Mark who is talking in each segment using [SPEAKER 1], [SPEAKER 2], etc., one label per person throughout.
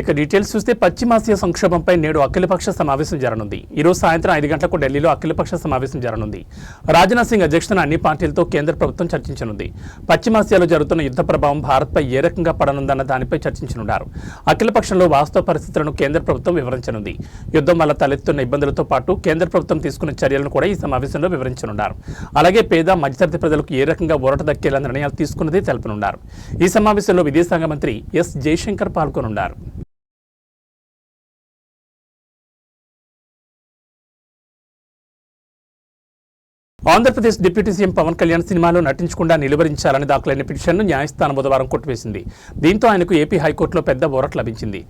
[SPEAKER 1] ఇక డీటెయిల్స్ చూస్తే పశ్చిమాసియా సంక్షోభంపై నేడు అఖిలపక్ష సమావేశం జరగనుంది. ఈరోజు సాయంత్రం 5 గంటలకు ఢిల్లీలో అఖిలపక్ష సమావేశం జరగనుంది. రాజ్నాథ్ సింగ్ అధ్యక్షతన అన్ని పార్టీలతో కేంద్ర ప్రభుత్వం చర్చించనుంది. పశ్చిమాసియాలో జరుగుతున్న యుద్ధ ప్రభావం భారత్పై ఏ రకంగా పడనుందన్న దానిపై చర్చించనున్నారు. అఖిలపక్షంలో వాస్తవ పరిస్థితులను కేంద్ర ప్రభుత్వం వివరించనుంది. యుద్ధం వల్ల తలెత్తున్న ఇబ్బందులతో పాటు కేంద్ర ప్రభుత్వం తీసుకున్న చర్యలను కూడా ఈ సమావేశంలో వివరించనున్నారు. అలాగే పేద మధ్యతరగతి ప్రజలకు ఏ రకంగా ఊరట దక్కేలా నిర్ణయాలు తీసుకున్నది తెలుపనున్నారు. ఈ సమావేశంలో విదేశాంగ మంత్రి yes Jayashankar పాల్గొనున్నారు. Andhra Pradesh deputy CM Pawan Kalyan సినిమాలో నటించకుండా నిలువరించాలని దాఖలైన పిటిషన్ను న్యాయస్థానం బుధవారం కొట్టివేసింది. దీంతో ఆయనకు ఏపీ హైకోర్టులో పెద్ద ఊరట లభించింది.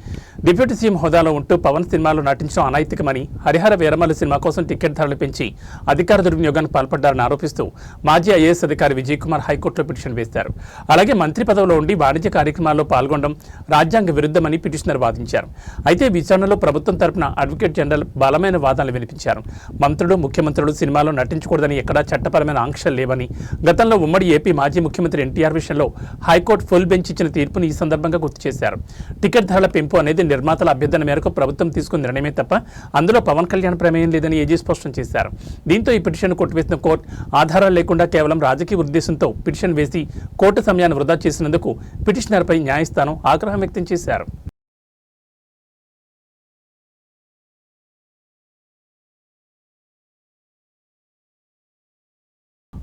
[SPEAKER 1] డిప్యూటీ సీఎం హోదాలో ఉంటూ పవన్ సినిమాలో నటించడం అనైతికమని, హరిహర వీరమల్లి సినిమా కోసం టికెట్ ధరలు పెంచి అధికార దుర్వినియోగానికి పాల్పడ్డారని ఆరోపిస్తూ మాజీ ఐఏఎస్ అధికారి విజయ్ కుమార్ హైకోర్టులో పిటిషన్ వేశారు. అలాగే మంత్రి పదవిలో ఉండి వాణిజ్య కార్యక్రమాల్లో పాల్గొనడం రాజ్యాంగ విరుద్ధమని పిటిషనర్ వాదించారు. అయితే విచారణలో ప్రభుత్వం తరపున అడ్వకేట్ జనరల్ బలమైన వాదనలు వినిపించారు. మంత్రులు, ముఖ్యమంత్రులు సినిమాలో నటించకూడదని ఎక్కడా చట్టపరమైన ఆంక్షలు లేవని, గతంలో ఉమ్మడి ఏపీ మాజీ ముఖ్యమంత్రి ఎన్టీఆర్ విషయంలో హైకోర్టు ఫుల్ బెంచ్ ఇచ్చిన తీర్పును ఈ సందర్భంగా గుర్తు చేశారు. టికెట్ ధరల పెంపు అనేది నిర్మాతల అభ్యర్థన మేరకు ప్రభుత్వం తీసుకున్న నిర్ణయమే తప్ప అందులో పవన్ కళ్యాణ్ ప్రమేయం లేదని ఏజీ స్పష్టం చేశారు. దీంతో ఈ పిటిషన్ కొట్టివేసిన కోర్టు ఆధారాలు లేకుండా కేవలం రాజకీయ ఉద్దేశంతో పిటిషన్ వేసి కోర్టు సమయాన్ని వృధా చేసినందుకు పిటిషనర్పై న్యాయస్థానం ఆగ్రహం వ్యక్తం చేశారు.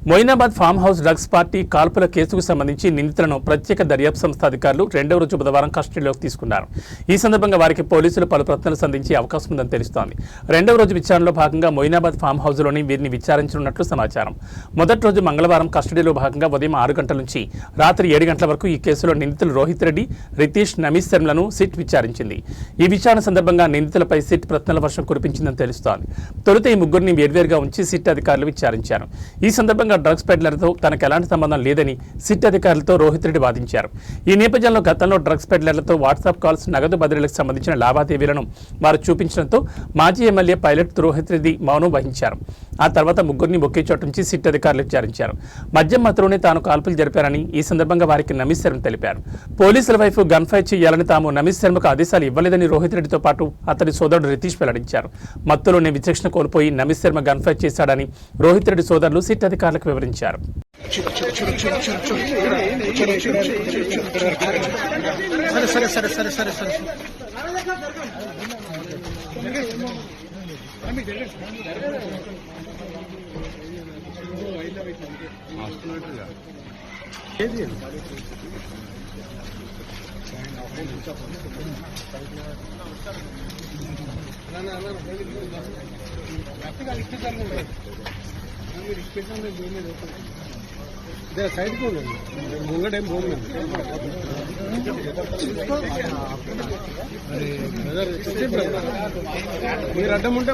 [SPEAKER 1] Moinabad farm house drugs party కాల్పుల కేసుకు సంబంధించి నిందితులను ప్రత్యేక దర్యాప్తు సంస్థ అధికారులు 2వ రోజు బుధవారం కస్టడీలోకి తీసుకున్నారు. ఈ సందర్భంగా వారికి పోలీసులు పలు ప్రశ్నలు సంధించే అవకాశం ఉందని తెలుస్తోంది. 2వ రోజు విచారణలో భాగంగా మొయినాబాద్ ఫామ్ హౌస్లోని వీరిని విచారించనున్నట్లు సమాచారం. మొదటి రోజు మంగళవారం కస్టడీలో భాగంగా ఉదయం 6 గంటల నుంచి రాత్రి 7 గంటల వరకు ఈ కేసులో నిందితులు రోహిత్ రెడ్డి, రితీష్, నమీష్ శర్మలను సిట్ విచారించింది. ఈ విచారణ సందర్భంగా నిందితులపై సిట్ ప్రశ్నల వర్షం కురిపించిందని తెలుస్తోంది. తొలుత ఈ ముగ్గురిని వేర్వేరుగా ఉంచి సిట్ అధికారులు విచారించారు. ఈ సందర్భంగా డ్రగ్స్ పెడ్లర్తో తనకు ఎలాంటి సంబంధం లేదని సిట్ అధికారులతో రోహిత్ రెడ్డి వాదించారు. ఈ నేపథ్యంలో గతంలో డ్రగ్స్ పెడ్లర్లతో వాట్సాప్ కాల్స్, నగదు బదిలీలకు సంబంధించిన లావాదేవీలను వారు చూపించడంతో మాజీ ఎమ్మెల్యే పైలట్ రోహిత్ రెడ్డి మౌనం వహించారు. ఆ తర్వాత ముగ్గురిని ఒకే చోటు నుంచి సిట్ అధికారులు విచారించారు. మద్యం మత్తులోనే తాను కాల్పులు జరిపారని ఈ సందర్భంగా వారికి నమీష్ శర్మ తెలిపారు. పోలీసుల వైపు గన్ ఫైర్ చేయాలని తాము నమీష్ శర్మకు ఆదేశాలు ఇవ్వలేదని రోహిత్ రెడ్డితో పాటు అతడి సోదరుడు రితీష్ వెల్లడించారు. మత్తులోనే విచక్షణ కోల్పోయి నమీష్ శర్మ గన్ ఫైర్ చేశాడని రోహిత్ రెడ్డి సోదరులు సిట్ అధికారులకు వివరించారు.
[SPEAKER 2] సైడ్ ముంగడేం పోయింది మీరు అడ్డం ఉంటే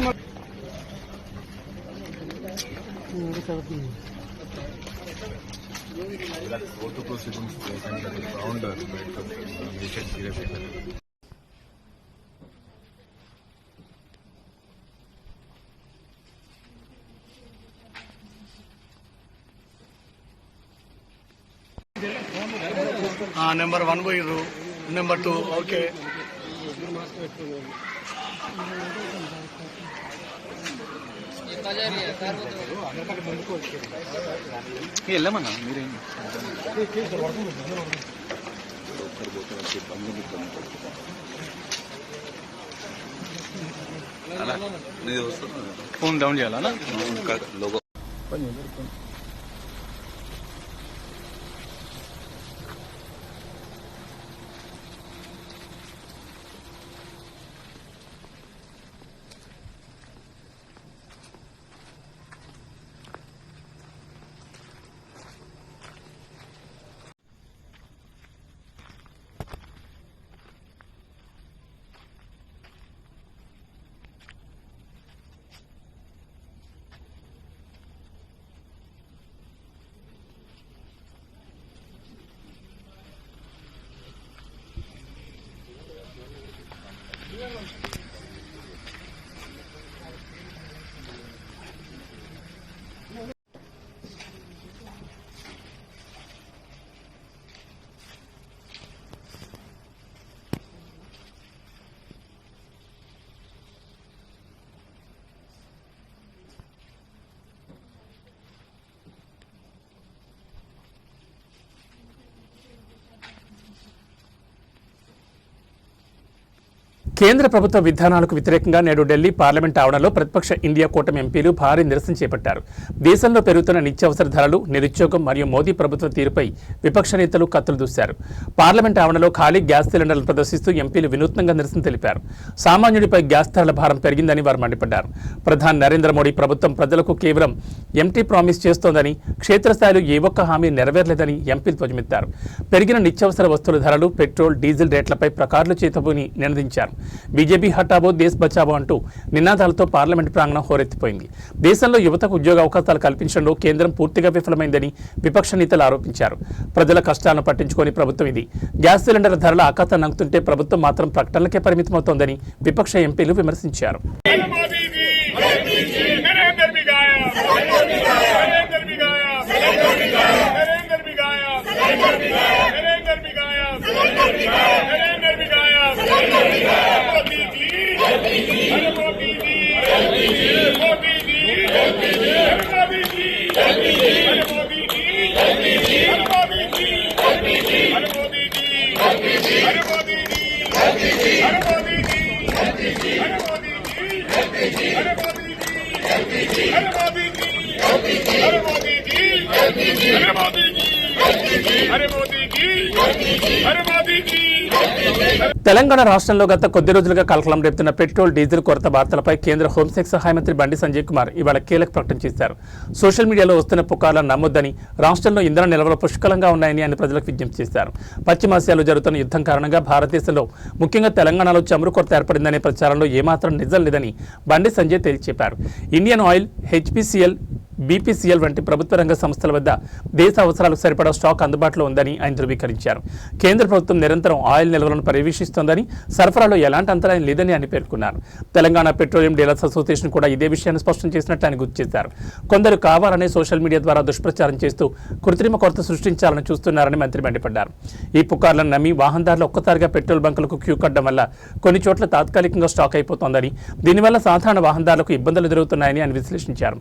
[SPEAKER 2] నెంబర్ 1 పోయిర్రు, నెంబర్ 2 ఓకే. వెళ్ళమన్నా మీరేం ఫోన్ డౌన్ చేయాలా లోగో
[SPEAKER 1] కేంద్ర ప్రభుత్వ విధానాలకు వ్యతిరేకంగా నేడు ఢిల్లీ పార్లమెంట్ ఆవరణలో ప్రతిపక్ష ఇండియా కూటమి ఎంపీలు భారీ నిరసన చేపట్టారు. దేశంలో పెరుగుతున్న నిత్యావసర ధరలు, నిరుద్యోగం మరియు మోదీ ప్రభుత్వ తీరుపై విపక్ష నేతలు కత్తులు దూశారు. పార్లమెంట్ ఆవరణలో ఖాళీ గ్యాస్ సిలిండర్లను ప్రదర్శిస్తూ ఎంపీలు వినూత్నంగా నిరసన తెలిపారు. సామాన్యుడిపై గ్యాస్ ధరల భారం పెరిగిందని వారు మండిపడ్డారు. ప్రధాని నరేంద్ర మోడీ ప్రభుత్వం ప్రజలకు కేవలం ఎంటీ ప్రామిస్ చేస్తోందని, క్షేత్రస్థాయిలో ఏ ఒక్క హామీ నెరవేరలేదని ఎంపీలు ధ్వజమెత్తారు. పెరిగిన నిత్యావసర వస్తువుల ధరలు, పెట్రోల్, డీజిల్ రేట్లపై ప్రకార్లు చేతబూని నినదించారు. బీజేపీ హటావో, దేశ్ బచావో అంటూ నినాదాలతో పార్లమెంట్ ప్రాంగణం హోరెత్తిపోయింది. దేశంలో యువతకు ఉద్యోగ అవకాశాలు కల్పించడంలో కేంద్రం పూర్తిగా విఫలమైందని విపక్ష నేతలు ఆరోపించారు. ప్రజల కష్టాలను పట్టించుకొని ప్రభుత్వం ఇది. గ్యాస్ సిలిండర్ల ధరల ఆకాశాన్ని నంగుతుంటే ప్రభుత్వం మాత్రం ప్రకటనలకే పరిమితమవుతోందని విపక్ష ఎంపీలు విమర్శించారు. తెలంగాణ రాష్ట్రంలో గత కొద్ది రోజులుగా కలకలం రేపుతున్న పెట్రోల్, డీజిల్ కొరత వార్తలపై కేంద్ర హోంశాఖ సహాయ మంత్రి బండి సంజయ్ కుమార్ ఇవాళ కీలక ప్రకటన చేశారు. సోషల్ మీడియాలో వస్తున్న పుకార్లను నమ్మొద్దని, రాష్ట్రంలో ఇంధన నిల్వలు పుష్కలంగా ఉన్నాయని ఆయన ప్రజలకు విజ్ఞప్తి చేశారు. పశ్చిమాసియాలో జరుగుతున్న యుద్ధం కారణంగా భారతదేశంలో ముఖ్యంగా తెలంగాణలో చమురు కొరత ఏర్పడిందనే ప్రచారంలో ఏమాత్రం నిజం లేదని బండి సంజయ్ తేల్చి చెప్పారు. ఇండియన్ ఆయిల్, హెచ్పీసీఎల్, బీపీసీఎల్ వంటి ప్రభుత్వ రంగ సంస్థల వద్ద దేశ అవసరాలకు సరిపడా స్టాక్ అందుబాటులో ఉందని ఆయన ధృవీకరించారు. కేంద్ర ప్రభుత్వం నిరంతరం ఆయిల్ నిల్వలను పర్యవేక్షిస్తోందని, సరఫరాలో ఎలాంటి అంతరాయం లేదని ఆయన పేర్కొన్నారు. తెలంగాణ పెట్రోలియం డీలర్స్ అసోసియేషన్ కూడా ఇదే విషయాన్ని స్పష్టం చేసినట్టు ఆయన గుర్తు చేశారు. కొందరు కావాలనే సోషల్ మీడియా ద్వారా దుష్ప్రచారం చేస్తూ కృత్రిమ కొరత సృష్టించాలని చూస్తున్నారని మంత్రి మండిపడ్డారు. ఈ పుకార్లను నమ్మి వాహనదారులు ఒక్కసారిగా పెట్రోల్ బంకులకు క్యూ కట్టడం వల్ల కొన్ని చోట్ల తాత్కాలికంగా స్టాక్ అయిపోతోందని, దీనివల్ల సాధారణ వాహనదారులకు ఇబ్బందులు ఎదురవుతున్నాయని ఆయన విశ్లేషించారు.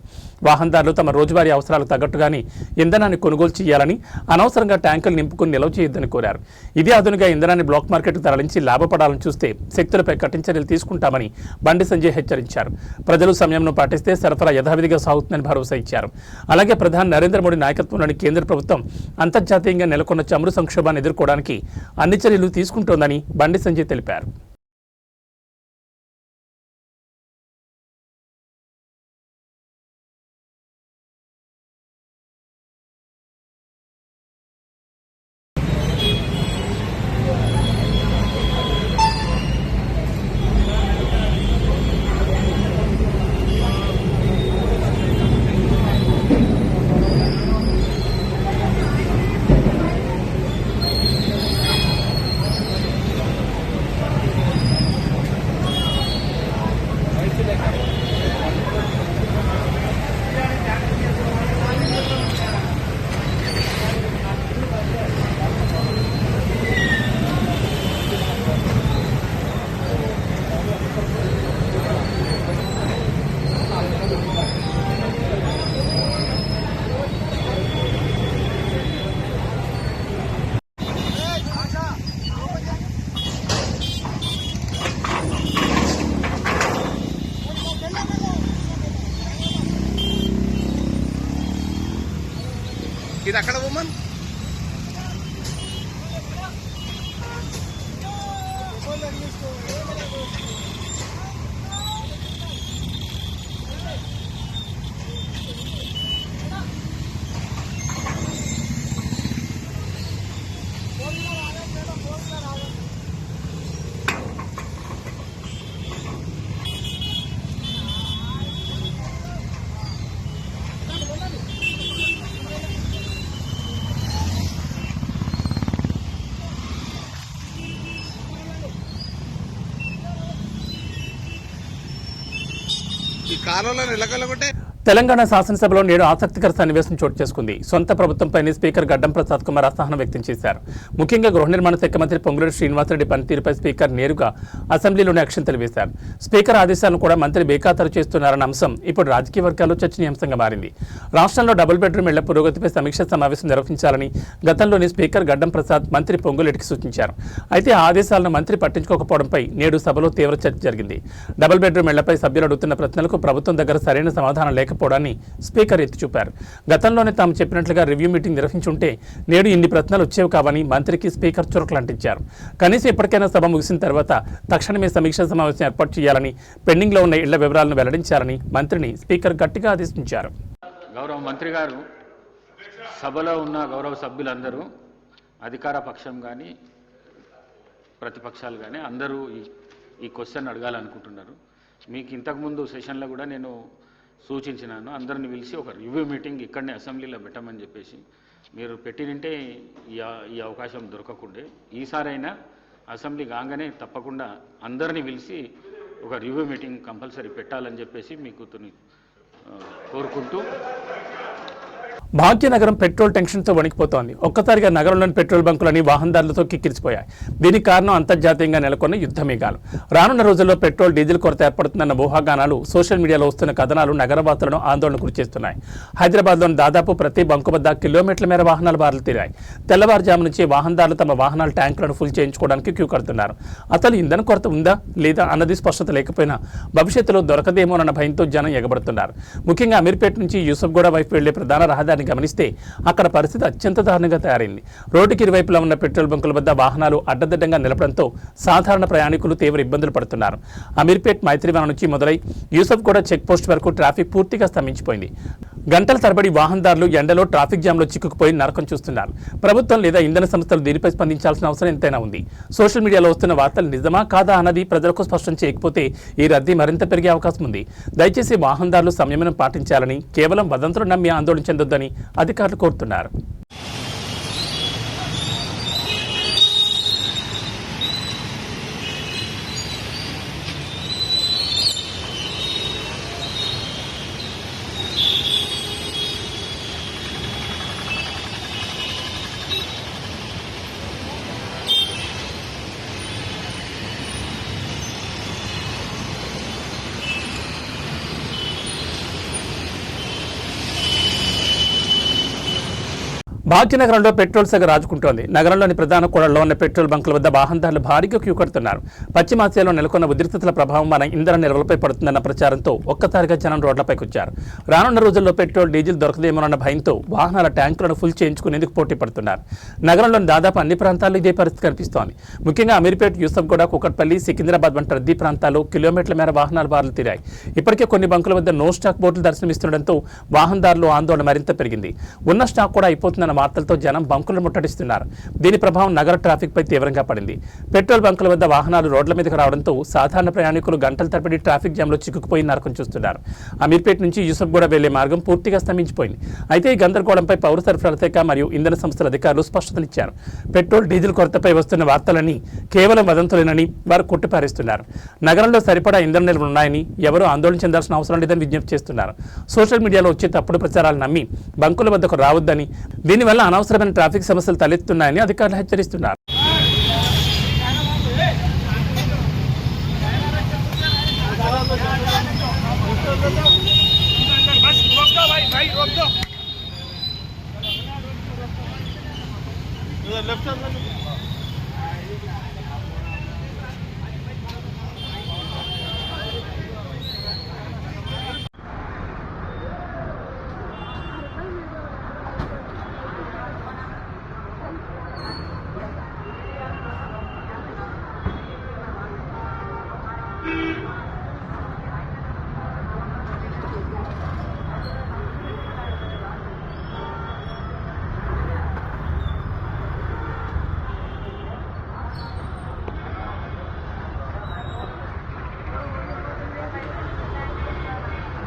[SPEAKER 1] వాహనదారులు తమ రోజువారీ అవసరాలకు తగ్గట్టుగానే ఇంధనాన్ని కొనుగోలు చేయాలని, అనవసరంగా ట్యాంకులు నింపుకుని నిల్వ చేయొద్దని కోరారు. ఇదే అదునుగా ఇంధనాన్ని బ్లాక్ మార్కెట్కు తరలించి లాభపడాలని చూస్తే శక్తులపై కఠిన చర్యలు తీసుకుంటామని బండి సంజయ్ హెచ్చరించారు. ప్రజలు సంయమనం పాటిస్తే సరఫరా యథావిధిగా సాగుతుందని భరోసా ఇచ్చారు. అలాగే ప్రధాని నరేంద్ర మోడీ నాయకత్వంలోని కేంద్ర ప్రభుత్వం అంతర్జాతీయంగా నెలకొన్న చమురు సంక్షోభాన్ని ఎదుర్కోవడానికి అన్ని చర్యలు తీసుకుంటోందని బండి సంజయ్ తెలిపారు.
[SPEAKER 3] ఇది అక్కడ ఉమ్మన్ ఈ కాలంలో నిలకలగొట్టే
[SPEAKER 1] తెలంగాణ శాసనసభలో నేడు ఆసక్తికర సన్నివేశం చోటు చేసుకుంది. సొంత ప్రభుత్వంపైనే స్పీకర్ గడ్డం ప్రసాద్ కుమార్ అసహనం వ్యక్తం చేశారు. ముఖ్యంగా గృహ నిర్మాణ శాఖ మంత్రి పొంగులేటి శ్రీనివాసరెడ్డి పనితీరుపై స్పీకర్ నేరుగా అసెంబ్లీలోనే అక్షంతలు వేశారు. స్పీకర్ ఆదేశాలను కూడా మంత్రి బేఖాతరు చేస్తున్నారన్న అంశం ఇప్పుడు రాజకీయ వర్గాల్లో చర్చనీయాంశంగా మారింది. రాష్ట్రంలో డబుల్ బెడ్రూమ్ ఇళ్ల పురోగతిపై సమీక్షా సమావేశం నిర్వహించాలని గతంలోనే స్పీకర్ గడ్డం ప్రసాద్ మంత్రి పొంగులేటికి సూచించారు. అయితే ఆ ఆదేశాలను మంత్రి పట్టించుకోకపోవడంపై నేడు సభలో తీవ్ర చర్చ జరిగింది. డబుల్ బెడ్రూమ్ ఇళ్లపై సభ్యులు అడుగుతున్న ప్రశ్నలకు ప్రభుత్వం దగ్గర సరైన సమాధానం లేకపోవడాన్ని స్పీకర్ ఎత్తి చూపారు. గతంలోనే తాము చెప్పినట్లుగా రివ్యూ మీటింగ్ నిర్వహించుంటే నేడు ఇన్ని ప్రశ్నలు వచ్చేవి కావని మంత్రికి స్పీకర్ చురకలంటించారు. కనీసం ఇప్పటికైనా సభ ముగిసిన తర్వాత తక్షణమే సమీక్షా సమావేశం ఏర్పాటు చేయాలని, పెండింగ్లో ఉన్న ఇళ్ల వివరాలను వెల్లడించాలని మంత్రిని స్పీకర్ గట్టిగా ఆదేశించారు.
[SPEAKER 4] గౌరవ మంత్రి గారు, సభలో ఉన్న గౌరవ సభ్యులందరూ అధికార పక్షం కానీ ప్రతిపక్షాలు కానీ అందరూ ఈ క్వశ్చన్ అడగాలనుకుంటున్నారు. మీకు ఇంతకుముందు సెషన్లో కూడా నేను సూచించినాను, అందరిని పిలిచి ఒక రివ్యూ మీటింగ్ ఇక్కడనే అసెంబ్లీలో పెట్టమని చెప్పేసి. మీరు పెట్టినంటే ఈ అవకాశం దొరకకుండే. ఈసారైనా అసెంబ్లీ కాగానే తప్పకుండా అందరినీ పిలిచి ఒక రివ్యూ మీటింగ్ కంపల్సరీ పెట్టాలని చెప్పేసి మీకు కోరుకుంటూ.
[SPEAKER 1] భాగ్యనగరం పెట్రోల్ టెన్షన్తో వణికిపోతోంది. ఒక్కసారిగా నగరంలోని పెట్రోల్ బంకులని వాహనదారులతో కిక్కిరిసిపోయాయి. దీనికి కారణం అంతర్జాతీయంగా నెలకొన్న యుద్ధ మేఘాలు. రానున్న రోజుల్లో పెట్రోల్, డీజిల్ కొరత ఏర్పడుతుందన్న ఊహాగానాలు, సోషల్ మీడియాలో వస్తున్న కథనాలు నగరవాసులను ఆందోళన గురిచేస్తున్నాయి. హైదరాబాద్లోని దాదాపు ప్రతి బంకు వద్ద కిలోమీటర్ల మేర వాహనాలు బారులు తీరాయి. తెల్లవారుజాము నుంచి వాహనదారులు తమ వాహనాల ట్యాంకులను ఫుల్ చేయించుకోవడానికి క్యూ కడుతున్నారు. అసలు ఇంధన కొరత ఉందా లేదా అన్నది స్పష్టత లేకపోయినా భవిష్యత్తులో దొరకదేమోనన్న భయంతో జనం ఎగబడుతున్నారు. ముఖ్యంగా అమీర్పేట నుంచి యూసఫ్గూడ వైపు వెళ్లే ప్రధాన రహదారిని గమనిస్తే అక్కడ పరిస్థితి అత్యంత దారుణంగా తయారైంది. రోడ్డుకి ఇరువైపులా ఉన్న పెట్రోల్ బంకుల వద్ద వాహనాలు అడ్డదిడ్డంగా నిలపడంతో సాధారణ ప్రయాణికులు తీవ్ర ఇబ్బందులు పడుతున్నారు. అమీర్పేట్ మైత్రివనం నుంచి మొదలై యూసఫ్గూడ చెక్ పోస్ట్ వరకు ట్రాఫిక్ పూర్తిగా స్తంభించిపోయింది. గంటల తరబడి వాహనదారులు ఎండలో ట్రాఫిక్ జామ్లో చిక్కుకుపోయి నరకం చూస్తున్నారు. ప్రభుత్వం లేదా ఇంధన సంస్థలు దీనిపై స్పందించాల్సిన అవసరం ఎంతైనా ఉంది. సోషల్ మీడియాలో వస్తున్న వార్తలు నిజమా కాదా అన్నది ప్రజలకు స్పష్టం చేయకపోతే ఈ రద్దీ మరింత పెరిగే అవకాశం ఉంది. దయచేసి వాహనదారులు సంయమనం పాటించాలని, కేవలం వదంతులు నమ్మి ఆందోళన చెందొద్దని అధికారులు కోరుతున్నారు. భాగ్యనగరంలో పెట్రోల్ సెగ రాజుకుంటోంది. నగరంలోని ప్రధాన కూడళ్లలో ఉన్న పెట్రోల్ బంకుల వద్ద వాహనదారులు భారీగా క్యూ కడుతున్నారు. పశ్చిమాసియాలో నెలకొన్న ఉద్రిక్తతల ప్రభావం మన ఇంధన నిల్వలపై పడుతుందన్న ప్రచారంతో ఒక్కసారిగా జనం రోడ్లపైకి వచ్చారు. రానున్న రోజుల్లో పెట్రోల్, డీజిల్ దొరకదేమోనన్న భయంతో వాహనాల ట్యాంకులను ఫుల్ చేయించుకునేందుకు పోటీ పడుతున్నారు. నగరంలోని దాదాపు అన్ని ప్రాంతాల్లో ఇదే పరిస్థితి కనిపిస్తోంది. ముఖ్యంగా అమీర్పేట్, యూసఫ్గూడ, కూకట్పల్లి, సికింద్రాబాద్ వంటి రద్దీ ప్రాంతాల్లో కిలోమీటర్ల మేర వాహనాలు బారులు తీరాయి. ఇప్పటికే కొన్ని బంకుల వద్ద నో స్టాక్ బోర్డులు దర్శనమిస్తుండటంతో వాహనదారులు ఆందోళన మరింత పెరిగింది. ఉన్న స్టాక్ కూడా అయిపోతుందన్న వార్తలతో జనం బంకులను ముట్టడిస్తున్నారు. దీని ప్రభావం నగర ట్రాఫిక్ పై తీవ్రంగా పడింది. పెట్రోల్ బంకుల వద్ద వాహనాలు రోడ్ల మీదకు రావడంతో సాధారణ ప్రయాణికులు గంటల తరబడి ట్రాఫిక్ జామ్లో చిక్కుకుపోయి నరకం చూస్తున్నారు. అమీర్పేట నుంచి యూసఫ్గూడ వెళ్లే మార్గం పూర్తిగా స్తంభించిపోయింది. అయితే ఈ గందరగోళంపై పౌర సరఫరాల శాఖ మరియు ఇంధన సంస్థల అధికారులు స్పష్టతనిచ్చారు. పెట్రోల్, డీజిల్ కొరతపై వస్తున్న వార్తలన్నీ కేవలం వదంతులేనని వారు కొట్టిపారేస్తున్నారు. నగరంలో సరిపడా ఇంధన నిల్వలు ఉన్నాయని, ఎవరూ ఆందోళన చెందాల్సిన అవసరం లేదని విజ్ఞప్తి చేస్తున్నారు. సోషల్ మీడియాలో వచ్చే తప్పుడు ప్రచారాలు నమ్మి బంకుల వద్దకు రావద్దని, దీనివల్ల అనవసరమైన ట్రాఫిక్ సమస్యలు తలెత్తున్నాయని అధికారులు హెచ్చరిస్తున్నారు.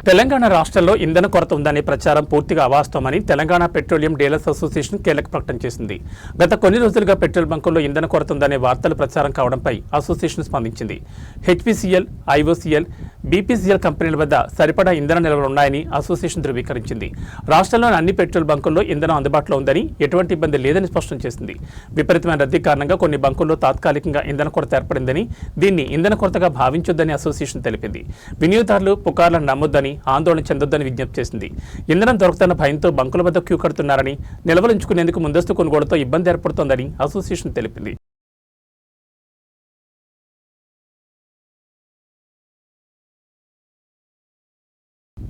[SPEAKER 1] తెలంగాణ రాష్ట్రంలో ఇంధన కొరత ఉందనే ప్రచారం పూర్తిగా అవాస్తవమని తెలంగాణ పెట్రోలియం డీలర్స్ అసోసియేషన్ కీలక ప్రకటన చేసింది. గత కొన్ని రోజులుగా పెట్రోల్ బంకుల్లో ఇంధన కొరత ఉందనే వార్తలు ప్రచారం కావడంపై అసోసియేషన్ స్పందించింది. హెచ్పీసీఎల్, ఐఓసీఎల్, బీపీసీఎల్ కంపెనీల వద్ద సరిపడా ఇంధన నిల్వలు ఉన్నాయని అసోసియేషన్ ధృవీకరించింది. రాష్ట్రంలోని అన్ని పెట్రోల్ బంకుల్లో ఇంధనం అందుబాటులో ఉందని, ఎటువంటి ఇబ్బంది లేదని స్పష్టం చేసింది. విపరీతమైన రద్దీ కారణంగా కొన్ని బంకుల్లో తాత్కాలికంగా ఇంధన కొరత ఏర్పడిందని, దీన్ని ఇంధన కొరతగా భావించొద్దని అసోసియేషన్ తెలిపింది. వినియోగదారులు పుకార్లను నమ్మొద్దని, ఆందోళన చెందొద్దని విజ్ఞప్తి చేసింది. ఇంధనం దొరుకుతున్న భయంతో బంకుల వద్ద క్యూ కడుతున్నారని, నిల్వలుంచుకునేందుకు ముందస్తు కొనుగోలుతో ఇబ్బంది ఏర్పడుతోందని అసోసియేషన్ తెలిపింది.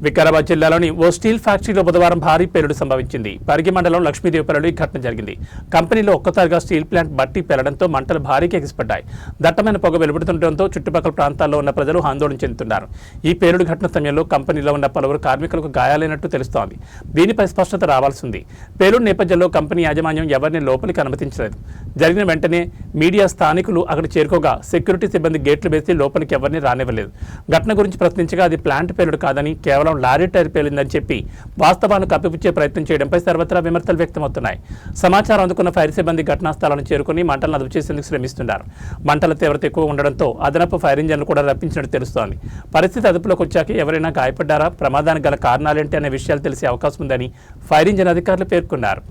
[SPEAKER 1] వికారాబాద్ జిల్లాలోని ఓ స్టీల్ ఫ్యాక్టరీలో బుధవారం భారీ పేలుడు సంభవించింది. పరిగి మండలం లక్ష్మీదేవిపల్లిలో ఈ ఘటన జరిగింది. కంపెనీలో ఒక్కసారిగా స్టీల్ ప్లాంట్ బట్టి పేలడంతో మంటలు భారీగా ఎగిసిపడ్డాయి. దట్టమైన పొగ వెలువడుతుండటంతో చుట్టుపక్కల ప్రాంతాల్లో ఉన్న ప్రజలు ఆందోళన చెందుతున్నారు. ఈ పేలుడు ఘటన సమయంలో కంపెనీలో ఉన్న పలువురు కార్మికులకు గాయాలైనట్టు తెలుస్తోంది. దీనిపై స్పష్టత రావాల్సి ఉంది. పేలుడు నేపథ్యంలో కంపెనీ యాజమాన్యం ఎవరిని లోపలికి అనుమతించలేదు. జరిగిన వెంటనే మీడియా, స్థానికులు అక్కడ చేరుకోగా సెక్యూరిటీ సిబ్బంది గేట్లు వేసి లోపలికి ఎవరిని రానివ్వలేదు. ఘటన గురించి ప్రశ్నించగా అది ప్లాంట్ పేలుడు కాదని, కేవలం లారీ టైర్ పేలిందని చెప్పి వాస్తవాలను కప్పిపుచ్చే ప్రయత్నం చేయడంపై సర్వత్రా విమర్శలు వ్యక్తమవుతున్నాయి. సమాచారం అందుకున్న ఫైర్ సిబ్బంది ఘటనా స్థలాన్ని చేరుకుని మంటలను అదుపు చేసేందుకు శ్రమిస్తున్నారు. మంటల తీవ్రత ఎక్కువ ఉండడంతో అదనపు ఫైర్ ఇంజన్లు కూడా రప్పించినట్టు తెలుస్తోంది. పరిస్థితి అదుపులోకి వచ్చాక ఎవరైనా గాయపడ్డారా, ప్రమాదానికి గల కారణాలేంటి అనే విషయాలు తెలిసే అవకాశం ఉందని ఫైర్ ఇంజన్ అధికారులు పేర్కొన్నారు.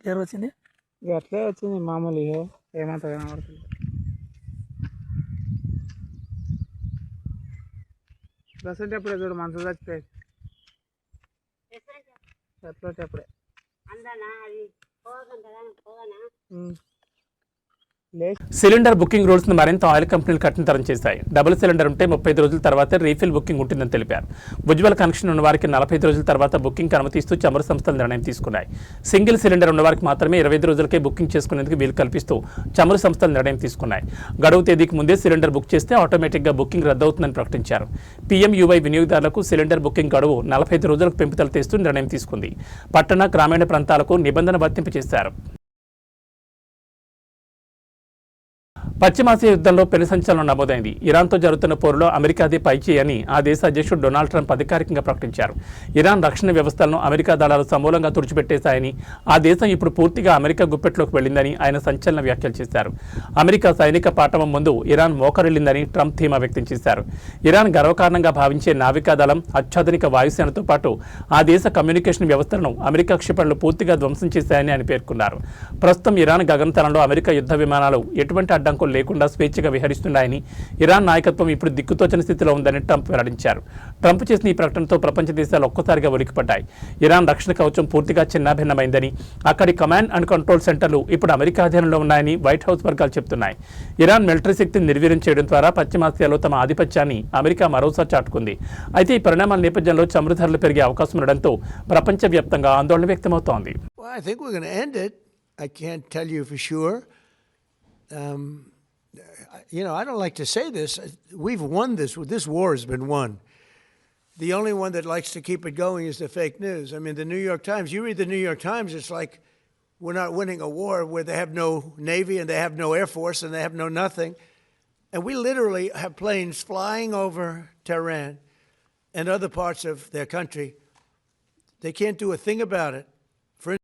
[SPEAKER 5] క్లియర్ వచ్చింది.
[SPEAKER 6] ఇక అట్లే వచ్చింది మామూలు, ఏమంత కనబడుతుంది. ప్రసెంట్ ఎప్పుడే చూడు మనసు చచ్చిపోయి ఎప్పుడే
[SPEAKER 1] సిలిండర్ బుకింగ్ రూల్స్ ను మరింత ఆయిల్ కంపెనీలు కఠినతరం చేశాయి. డబుల్ సిలిండర్ ఉంటే 35 రోజుల తర్వాత రీఫిల్ బుకింగ్ ఉంటుందని తెలిపారు. ఉజ్వల కనెక్షన్ ఉన్న వారికి 45 రోజుల తర్వాత బుకింగ్ అనుమతిస్తూ చమురు సంస్థలు నిర్ణయం తీసుకున్నాయి. సింగిల్ సిలిండర్ ఉన్న వారికి మాత్రమే 25 రోజులకే బుకింగ్ చేసుకునేందుకు వీలు కల్పిస్తూ చమురు సంస్థలు నిర్ణయం తీసుకున్నాయి. గడువు తేదీకి ముందే సిలిండర్ బుక్ చేస్తే ఆటోమేటిక్గా బుకింగ్ రద్దవుతుందని ప్రకటించారు. PMUY వినియోగదారులకు సిలిండర్ బుకింగ్ గడువు 45 రోజులకు పెంపుదల చేస్తూ నిర్ణయం తీసుకుంది. పట్టణ, గ్రామీణ ప్రాంతాలకు నిబంధన వర్తింపు చేశారు. పశ్చిమాసియా యుద్ధంలో పెను సంచలనం నమోదైంది. ఇరాన్తో జరుగుతున్న పోరులో అమెరికాదే పైచేయి అని ఆ దేశ అధ్యక్షుడు డొనాల్డ్ ట్రంప్ అధికారికంగా ప్రకటించారు. ఇరాన్ రక్షణ వ్యవస్థలను అమెరికా దళాలు సమూలంగా తుడిచిపెట్టేశాయని, ఆ దేశం ఇప్పుడు పూర్తిగా అమెరికా గుప్పెట్లోకి వెళ్లిందని ఆయన సంచలన వ్యాఖ్యలు చేశారు. అమెరికా సైనిక పాఠవం ముందు ఇరాన్ మోకరిల్లిందని ట్రంప్ ధీమా వ్యక్తం చేశారు. ఇరాన్ గర్వకారణంగా భావించే నావికాదళం, అత్యాధునిక వాయుసేనతో పాటు ఆ దేశ కమ్యూనికేషన్ వ్యవస్థలను అమెరికా క్షిపణులు పూర్తిగా ధ్వంసం చేశాయని ఆయన పేర్కొన్నారు. ప్రస్తుతం ఇరాన్ గగనతలంలో అమెరికా యుద్ధ విమానాలు ఎటువంటి అడ్డంకులు లేకుండా స్వేచ్ఛగా విహరిస్తున్నాయని, ఇరాన్ నాయకత్వం ఇప్పుడు దిక్కుతోచని స్థితిలో ఉందని ట్రంప్ వెల్లడించారు. ట్రంప్ చేసిన ఈ ప్రకటనతో ప్రపంచ దేశాలు ఒక్కసారిగా ఉలిక్కిపడ్డాయి. ఇరాన్ రక్షణ కవచం పూర్తిగా చిన్నాభిన్నమైందని, అక్కడి కమాండ్ అండ్ కంట్రోల్ సెంటర్లు ఇప్పుడు అమెరికా అధీనంలో ఉన్నాయని వైట్ హౌస్ వర్గాలు చెబుతున్నాయి. ఇరాన్ మిలిటరీ శక్తిని నిర్వీర్యం చేయడం ద్వారా పశ్చిమాసియాలో తమ ఆధిపత్యాన్ని అమెరికా మరోసారి చాటుకుంది. అయితే ఈ పరిణామాల నేపథ్యంలో చమురు ధరలు పెరిగే అవకాశం ఉండడంతో ప్రపంచవ్యాప్తంగా ఆందోళన వ్యక్తమవుతోంది.
[SPEAKER 7] I don't like to say this. We've won this. This war has been won. The only one that likes to keep it going is the fake news. I mean, the New York Times, you read the New York Times, it's like we're not winning a war where they have no Navy and they have no Air Force and they have no nothing. And we literally have planes flying over Tehran and other parts of their country. They can't do a thing about it.